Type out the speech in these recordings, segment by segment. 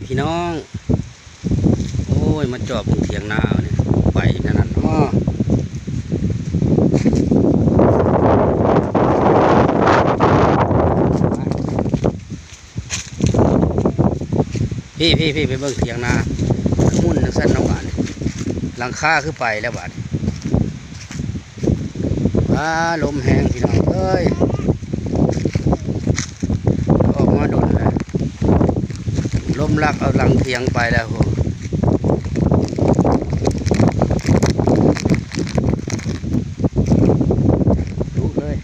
พี่น้องโอ้ยมาจอบเถียงนาเนี่ยไปนั่นน่ะพี่ไปเบิ่งเถียงนามุ่นนักสั้นน้องบาทหลังคาคือไปแล้วบาทลมแห้งพี่น้องเอ้ยออกมาโดนเลยลมลักเอาหลังเถียงไปแล้วโหลุกเลย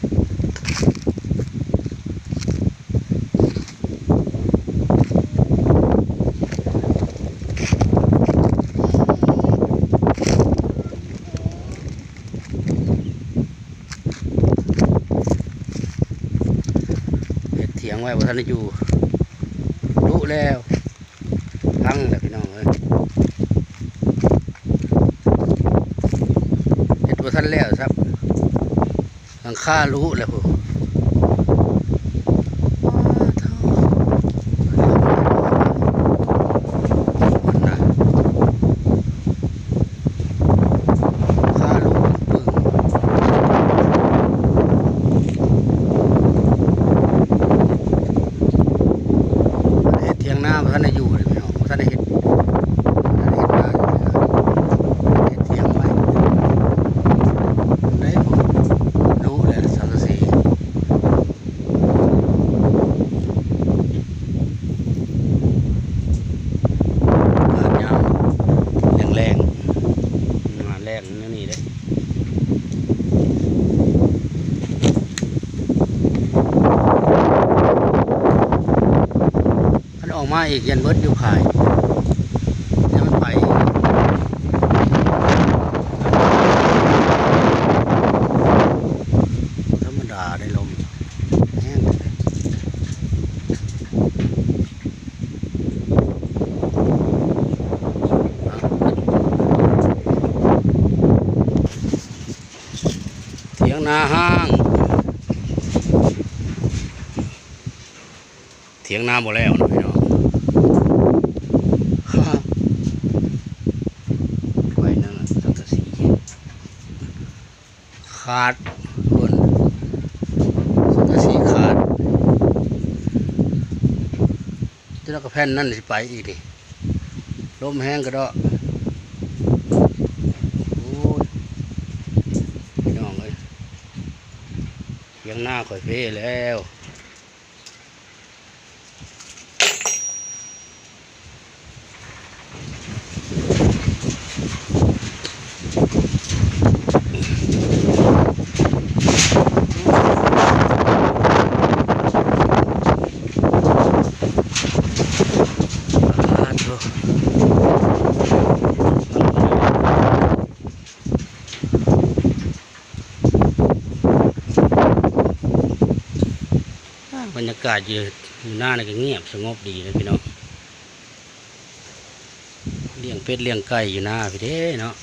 เถียงไว้ว่าท่านอยู่ลุแล้วพังแล้วพี่น้องเอ้ยเห็ดว่าท่านแล้วครับหลังคาลุแล้วพวกท่านได้อยู่เลยพี่น้องท่านได้เห็นได้เห็นเถียงไว้ได้รู้เลยสังกะสีงานยาวแรงงานแรงนี่เลยออกมาอีกยันเบิดอยู่ขายเนี่ยมันไปธรรมดาได้ลมแห้งเถียงนาห้างเถียงนาบ่แล้วนะพี่น้องไว้นั่นสังกะสีขาดคนสังกะสีขาดจะแล้วก็แผ่นนั่นสิไปอีกดิลมแห้งก็ได้โอ้ยพี่น้องเลยเถียงนาข่อยเพ่แล้วบรรยากาศอยู่หน้านี่ก็เงียบสงบดีนะพี่น้องเลี้ยงเป็ดเลี้ยงไก่อยู่หน้าพี่เด้เนาะ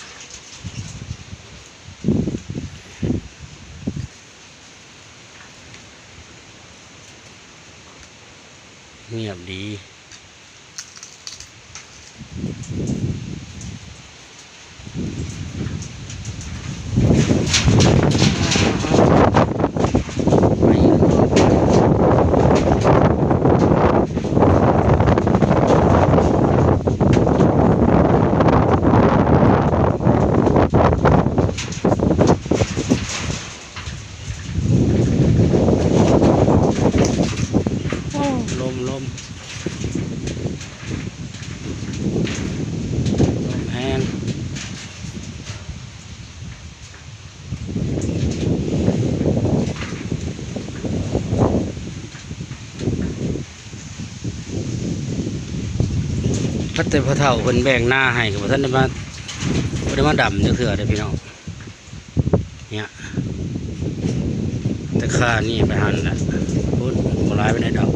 เงียบดีลมแห้งพัดแต่พอเท่าคนแบ่งหน้าให้กับท่านได้มาดำเถื่อได้พี่น้องเนี่ยแต่ข้านี่ไปหันละพูดโบราณไปไหนดอก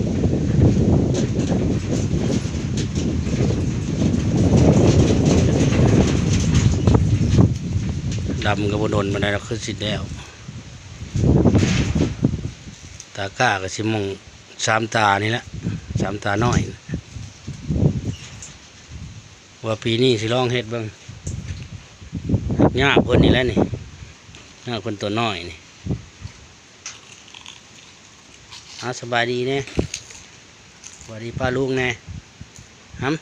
ดำกับบนนมาได้เราขึ้นสิแล้วตาก้ากับชิมงสามตานี่แหละสามตาน้อย ว่าปีนี้สิลองเฮ็ดเบิ่งหญ้าเพิ่นนี่แหละนี่หญ้าเพิ่นตัวน้อยนี่สบายดีแน่สวัสดีป้าลุงแน่ฮัม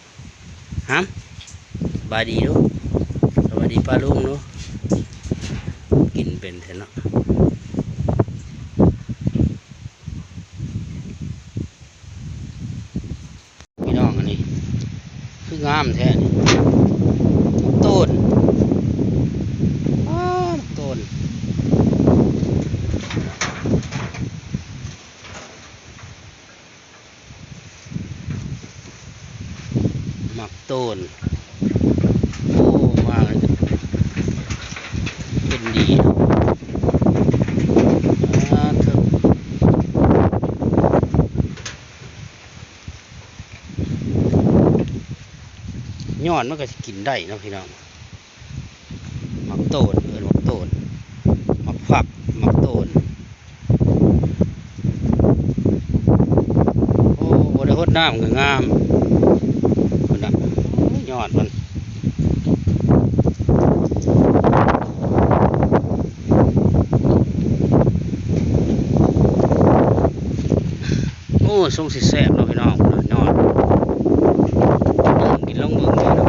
สบายดีลูกสวัสดีป้าลุงลูกกินเป็นเถอะเนาะพี่น้องอันนี้คืองามแท้นี่ต้นต้นหมักต้นโอ้มาเลยเป็นดีเถอะย้อนมันก็จะกินได้นะพี่น้องหมักโตนหมักโตนหมักฝักหมักโตนโอ้บริโภคน้ำก็งามมันนะยอดมันโอ้ทรงสิแซ่บเนาะพี่น้องยอดกินลงมือเลยเนาะ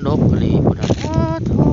ลบกะลีพุทธะ